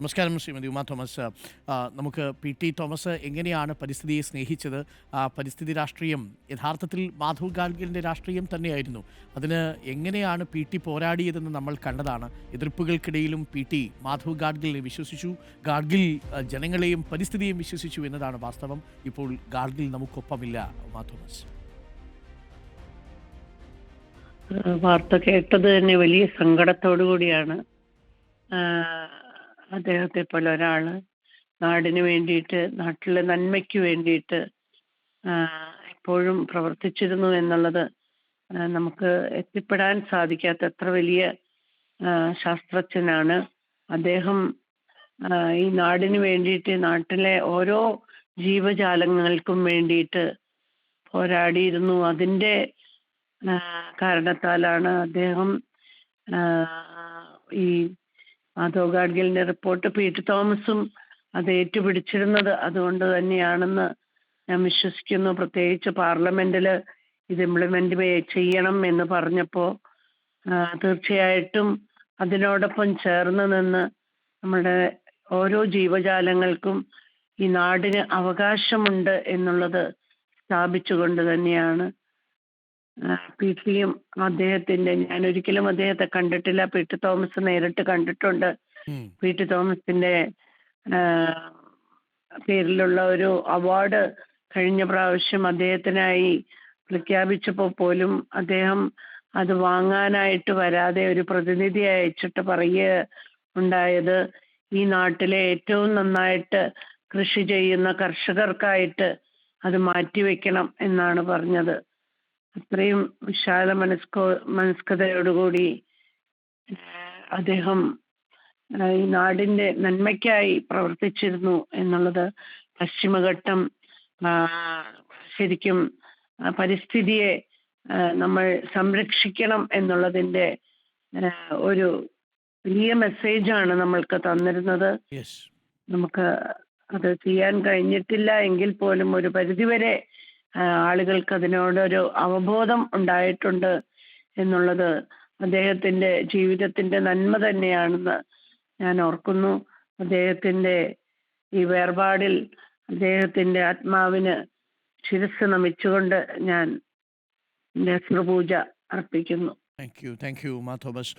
നമസ്കാരം ശ്രീമതി ഉമാ തോമസ്. നമുക്ക് P T Thomas എങ്ങനെയാണ് പരിസ്ഥിതിയെ സ്നേഹിച്ചത്? ആ പരിസ്ഥിതി രാഷ്ട്രീയം യഥാർത്ഥത്തിൽ മാധവ് ഗാഡ്ഗിലിൻ്റെ രാഷ്ട്രീയം തന്നെയായിരുന്നു. അതിന് എങ്ങനെയാണ് പി ടി പോരാടിയതെന്ന് നമ്മൾ കണ്ടതാണ്. എതിർപ്പുകൾക്കിടയിലും പി ടി മാധവ് ഗാഡ്ഗിലിനെ വിശ്വസിച്ചു. ഗാഡ്ഗിൽ ജനങ്ങളെയും പരിസ്ഥിതിയെയും വിശ്വസിച്ചു എന്നതാണ് വാസ്തവം. ഇപ്പോൾ ഗാഡ്ഗിൽ നമുക്കൊപ്പമില്ല. ഉമാ തോമസ്, വാർത്ത കേട്ടത് തന്നെ വലിയ സങ്കടത്തോടു കൂടിയാണ്. അദ്ദേഹത്തെ പോലെ ഒരാള് നാടിന് വേണ്ടിയിട്ട്, നാട്ടിലെ നന്മയ്ക്ക് വേണ്ടിയിട്ട് എപ്പോഴും പ്രവർത്തിച്ചിരുന്നു എന്നുള്ളത് നമുക്ക് എത്തിപ്പെടാൻ സാധിക്കാത്ത അത്ര വലിയ ശാസ്ത്രജ്ഞനാണ് അദ്ദേഹം. ഈ നാടിന് വേണ്ടിയിട്ട്, നാട്ടിലെ ഓരോ ജീവജാലങ്ങൾക്കും വേണ്ടിയിട്ട് പോരാടിയിരുന്നു. അതിൻ്റെ കാരണത്താലാണ് അദ്ദേഹം ഈ മാധവ് ഗാഡ്ഗിലിന്റെ റിപ്പോർട്ട് പി ടി തോമസും അത് ഏറ്റുപിടിച്ചിരുന്നത് അതുകൊണ്ട് തന്നെയാണെന്ന് ഞാൻ വിശ്വസിക്കുന്നു. പ്രത്യേകിച്ച് പാർലമെന്റിൽ ഇത് ഇംപ്ലിമെന്റ് ചെയ്യണം എന്ന് പറഞ്ഞപ്പോൾ തീർച്ചയായിട്ടും അതിനോടൊപ്പം ചേർന്ന് നിന്ന് നമ്മുടെ ഓരോ ജീവജാലങ്ങൾക്കും ഈ നാടിന് അവകാശമുണ്ട് എന്നുള്ളത് സ്ഥാപിച്ചുകൊണ്ട് തന്നെയാണ് പി ടിയും അദ്ദേഹത്തിന്റെ, ഞാൻ ഒരിക്കലും അദ്ദേഹത്തെ കണ്ടിട്ടില്ല, പി ടി തോമസ് നേരിട്ട് കണ്ടിട്ടുണ്ട്. പി ടി തോമസിന്റെ പേരിലുള്ള ഒരു അവാർഡ് കഴിഞ്ഞ പ്രാവശ്യം അദ്ദേഹത്തിനായി പ്രഖ്യാപിച്ചപ്പോൾ പോലും അദ്ദേഹം അത് വാങ്ങാനായിട്ട് വരാതെ ഒരു പ്രതിനിധി അയച്ചിട്ട് പറയുക ഉണ്ടായത്, ഈ നാട്ടിലെ ഏറ്റവും നന്നായിട്ട് കൃഷി ചെയ്യുന്ന കർഷകർക്കായിട്ട് അത് മാറ്റിവെക്കണം എന്നാണ് പറഞ്ഞത്. അത്രയും വിശാല മനസ്കതയോടുകൂടി അദ്ദേഹം ഈ നാടിന്റെ നന്മയ്ക്കായി പ്രവർത്തിച്ചിരുന്നു എന്നുള്ളത് പശ്ചിമഘട്ടം ശരിക്കും പരിസ്ഥിതിയെ നമ്മൾ സംരക്ഷിക്കണം എന്നുള്ളതിന്റെ ഒരു വലിയ മെസ്സേജാണ് നമ്മൾക്ക് തന്നിരുന്നത്. നമുക്ക് അത് ചെയ്യാൻ കഴിഞ്ഞിട്ടില്ല എങ്കിൽ പോലും ഒരു പരിധിവരെ ആളുകൾക്ക് അതിനോടൊരു അവബോധം ഉണ്ടായിട്ടുണ്ട് എന്നുള്ളത് അദ്ദേഹത്തിന്റെ ജീവിതത്തിന്റെ നന്മ തന്നെയാണെന്ന് ഞാൻ ഓർക്കുന്നു. അദ്ദേഹത്തിന്റെ ഈ വേർപാടിൽ അദ്ദേഹത്തിന്റെ ആത്മാവിന് ശിരസ് നമിച്ചുകൊണ്ട് ഞാൻ നസ്രപൂജ അർപ്പിക്കുന്നു. Thank you Uma Thomas.